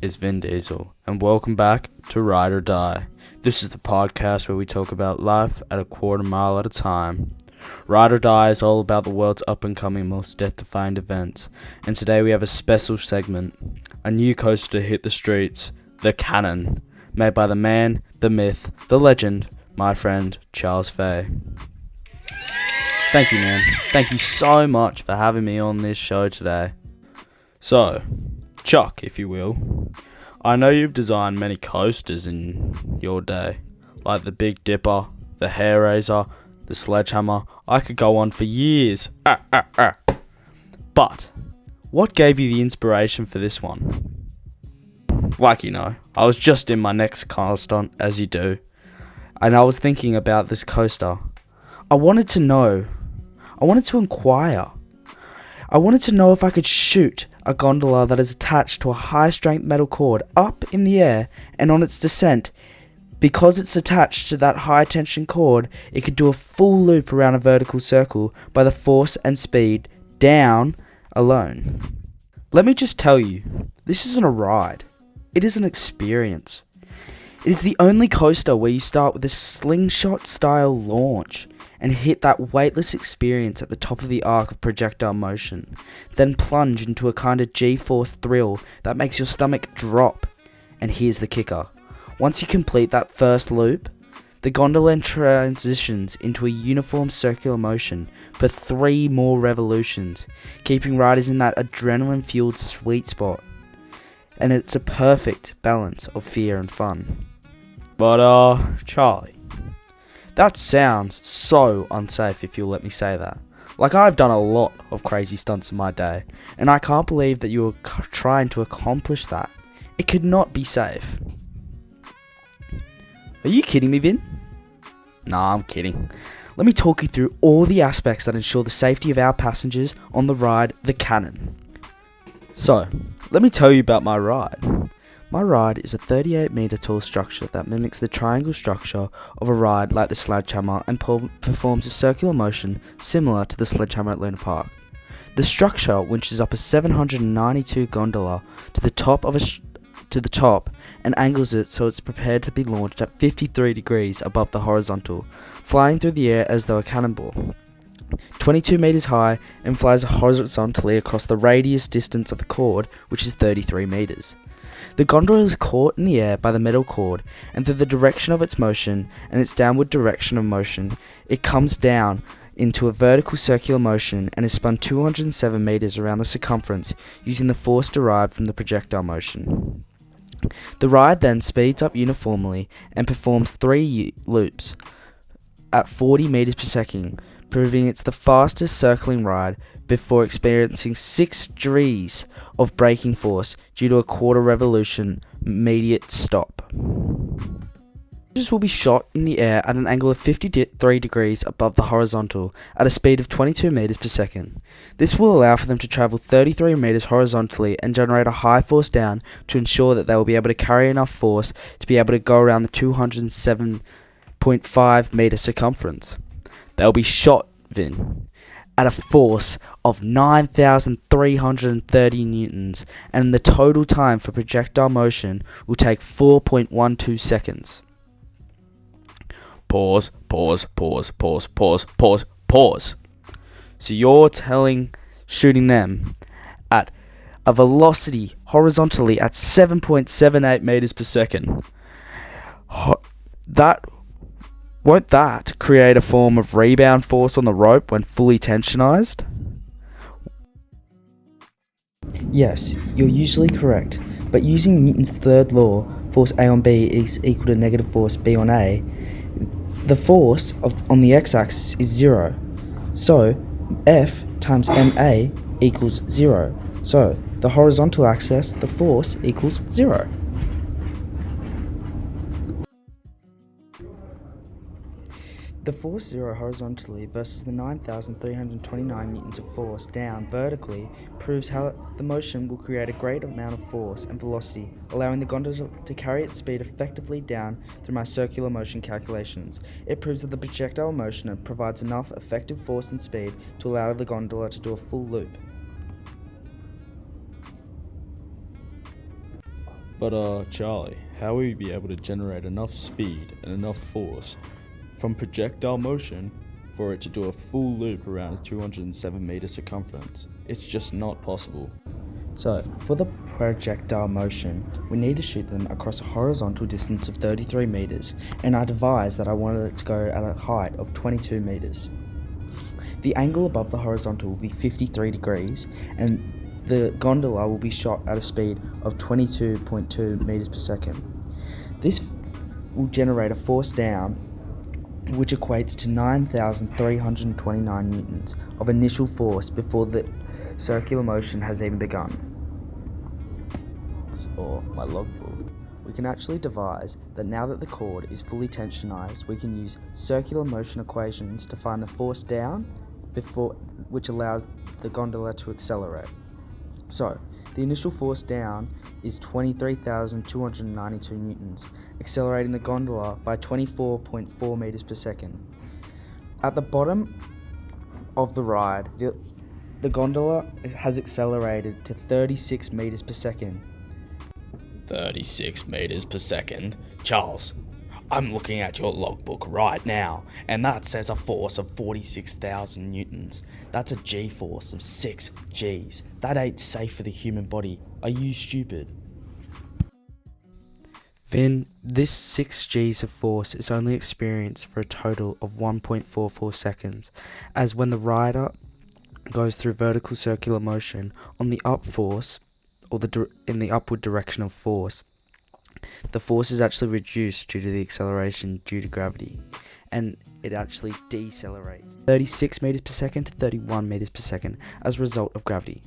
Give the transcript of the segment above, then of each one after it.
is Vin Diesel, and welcome back to Ride or Die. This is the podcast where we talk about life at a quarter mile at a time. Ride or Die is all about the world's up-and-coming, most death-defying events, and today we have a special segment, a new coaster to hit the streets, the Cannon, made by the man, the myth, the legend, my friend Charles Fay. Thank you, man. Thank you so much for having me on this show today. So, Chuck, if you will, I know you've designed many coasters in your day, like the Big Dipper, the Hair Raiser, the Sledgehammer. I could go on for years. But, what gave you the inspiration for this one? Like you know, I was just in my next car stunt, as you do, and I was thinking about this coaster. I wanted to inquire. I wanted to know if I could shoot a gondola that is attached to a high-strength metal cord up in the air, and on its descent, because it's attached to that high-tension cord, it could do a full loop around a vertical circle by the force and speed down alone. Let me just tell you, this isn't a ride. It is an experience. It is the only coaster where you start with a slingshot-style launch and hit that weightless experience at the top of the arc of projectile motion, then plunge into a kind of G-force thrill that makes your stomach drop. And here's the kicker. Once you complete that first loop, the gondola transitions into a uniform circular motion for 3 more revolutions, keeping riders in that adrenaline-fueled sweet spot. And it's a perfect balance of fear and fun. But, Charlie, that sounds so unsafe, if you'll let me say that. Like, I've done a lot of crazy stunts in my day, and I can't believe that you were trying to accomplish that. It could not be safe. Are you kidding me, Vin? Nah, I'm kidding. Let me talk you through all the aspects that ensure the safety of our passengers on the ride, the Cannon. So, let me tell you about my ride. My ride is a 38 metre tall structure that mimics the triangle structure of a ride like the Sledgehammer and performs a circular motion similar to the Sledgehammer at Luna Park. The structure winches up a 792 gondola to the top and angles it so it's prepared to be launched at 53 degrees above the horizontal, flying through the air as though a cannonball. 22 metres high and flies horizontally across the radius distance of the cord, which is 33 metres. The gondola is caught in the air by the metal cord, and through the direction of its motion and its downward direction of motion, it comes down into a vertical circular motion and is spun 207 metres around the circumference using the force derived from the projectile motion. The ride then speeds up uniformly and performs 3 loops at 40 metres per second, proving it's the fastest circling ride before experiencing 6 Gs of braking force due to a quarter revolution immediate stop. Passengers will be shot in the air at an angle of 53 degrees above the horizontal at a speed of 22 metres per second. This will allow for them to travel 33 metres horizontally and generate a high force down to ensure that they will be able to carry enough force to be able to go around the 207.5 metre circumference. They'll be shot, Vin, at a force of 9,330 newtons, and the total time for projectile motion will take 4.12 seconds. Pause. So you're shooting them at a velocity horizontally at 7.78 meters per second. Won't that create a form of rebound force on the rope when fully tensionized? Yes, you're usually correct, but using Newton's third law, force A on B is equal to negative force B on A, the force on the x-axis is 0. So, F times ma equals 0. So, the horizontal axis, the force equals 0. The force 0 horizontally versus the 9,329 newtons of force down vertically proves how the motion will create a great amount of force and velocity, allowing the gondola to carry its speed effectively down through my circular motion calculations. It proves that the projectile motion provides enough effective force and speed to allow the gondola to do a full loop. But Charlie, how will you be able to generate enough speed and enough force from projectile motion for it to do a full loop around a 207 meter circumference? It's just not possible. So, for the projectile motion, we need to shoot them across a horizontal distance of 33 meters, and I devised that I wanted it to go at a height of 22 meters. The angle above the horizontal will be 53 degrees, and the gondola will be shot at a speed of 22.2 meters per second. This will generate a force down which equates to 9,329 newtons of initial force before the circular motion has even begun. Or my logbook. We can actually devise that now that the cord is fully tensionized, we can use circular motion equations to find the force down which allows the gondola to accelerate. So, the initial force down is 23,292 newtons, accelerating the gondola by 24.4 meters per second. At the bottom of the ride, the gondola has accelerated to 36 meters per second. 36 meters per second? Charles, I'm looking at your logbook right now, and that says a force of 46,000 newtons. That's a G-force of 6 Gs. That ain't safe for the human body. Are you stupid? Then, this 6 Gs of force is only experienced for a total of 1.44 seconds, as when the rider goes through vertical circular motion on the up force, or in the upward direction of force, the force is actually reduced due to the acceleration due to gravity, and it actually decelerates 36 meters per second to 31 meters per second as a result of gravity.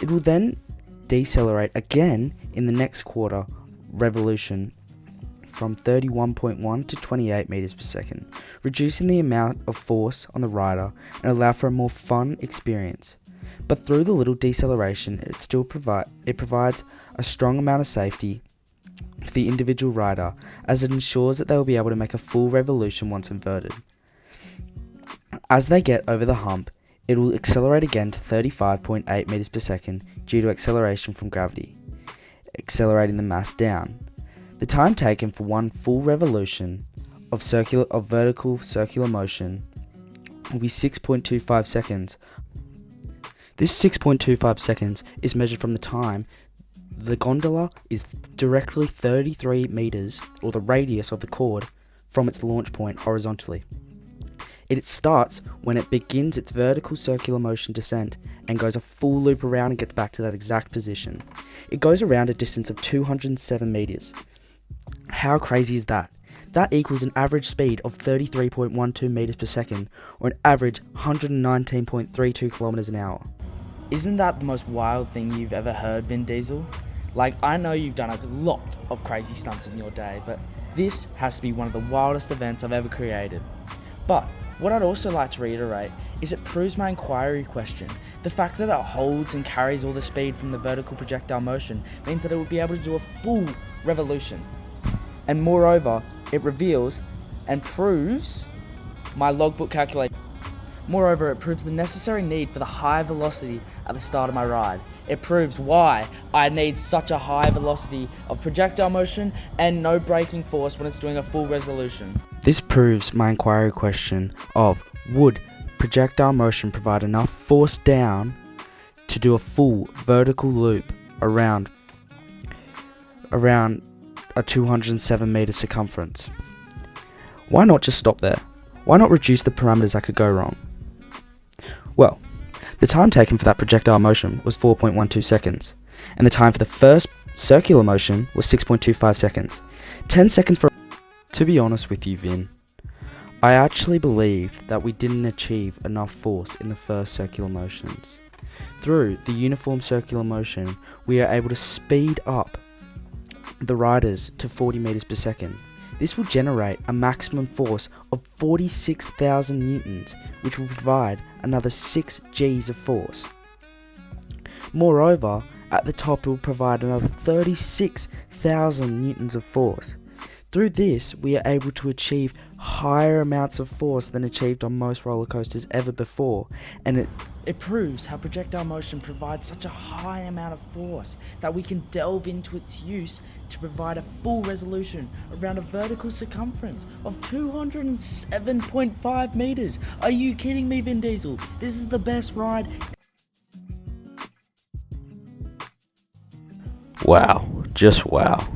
It will then decelerate again in the next quarter revolution from 31.1 to 28 meters per second, reducing the amount of force on the rider and allow for a more fun experience. But through the little deceleration, it provides a strong amount of safety for the individual rider, as it ensures that they will be able to make a full revolution once inverted. As they get over the hump, it will accelerate again to 35.8 meters per second due to acceleration from gravity, accelerating the mass down. The time taken for one full revolution of vertical circular motion will be 6.25 seconds. This 6.25 seconds is measured from the time the gondola is directly 33 meters, or the radius of the cord, from its launch point horizontally. It starts when it begins its vertical circular motion descent and goes a full loop around and gets back to that exact position. It goes around a distance of 207 meters. How crazy is that? That equals an average speed of 33.12 meters per second, or an average 119.32 kilometers an hour. Isn't that the most wild thing you've ever heard, Vin Diesel? Like, I know you've done a lot of crazy stunts in your day, but this has to be one of the wildest events I've ever created. But what I'd also like to reiterate is it proves my inquiry question. The fact that it holds and carries all the speed from the vertical projectile motion means that it will be able to do a full revolution. And moreover, it reveals and proves my logbook calculation. Moreover, it proves the necessary need for the high velocity at the start of my ride. It proves why I need such a high velocity of projectile motion and no braking force when it's doing a full resolution. This proves my inquiry question of, would projectile motion provide enough force down to do a full vertical loop around a 207 meter circumference? Why not just stop there? Why not reduce the parameters that could go wrong? Well, the time taken for that projectile motion was 4.12 seconds, and the time for the first circular motion was 6.25 seconds. 10 seconds for... To be honest with you, Vin, I actually believed that we didn't achieve enough force in the first circular motions. Through the uniform circular motion, we are able to speed up the riders to 40 meters per second. This will generate a maximum force of 46,000 newtons, which will provide another 6 Gs of force. Moreover, at the top it will provide another 36,000 newtons of force. Through this, we are able to achieve higher amounts of force than achieved on most roller coasters ever before, and it proves how projectile motion provides such a high amount of force that we can delve into its use to provide a full resolution around a vertical circumference of 207.5 meters. Are you kidding me, Vin Diesel? This is the best ride. Wow, just wow.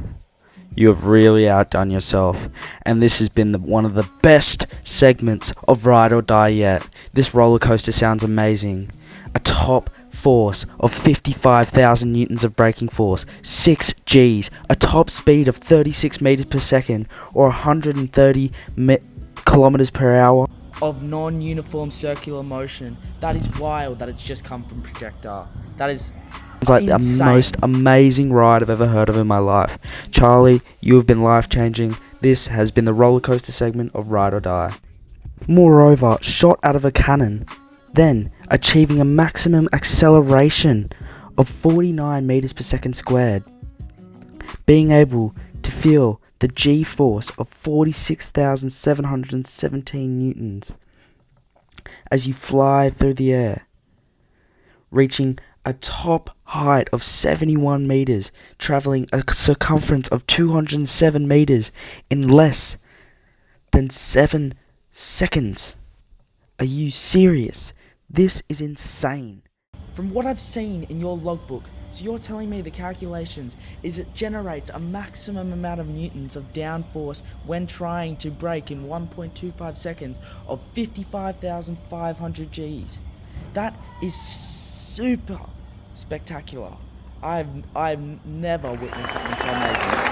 You have really outdone yourself, and this has been one of the best segments of Ride or Die yet. This roller coaster sounds amazing. A top force of 55,000 newtons of braking force, 6 Gs, a top speed of 36 meters per second or 130 kilometers per hour of non-uniform circular motion. That is wild that it's just come from Projector. That is It's like insane. the most amazing ride I've ever heard of in my life. Charlie, you have been life-changing. This has been the roller coaster segment of Ride or Die. Moreover, shot out of a cannon, then achieving a maximum acceleration of 49 meters per second squared, being able to feel the G-force of 46,717 newtons as you fly through the air, reaching a top height of 71 meters, traveling a circumference of 207 meters in less than 7 seconds. Are you serious? This is insane. From what I've seen in your logbook, so you're telling me the calculations is it generates a maximum amount of newtons of downforce when trying to brake in 1.25 seconds of 55,500 Gs. That is super spectacular. I've never witnessed something so amazing.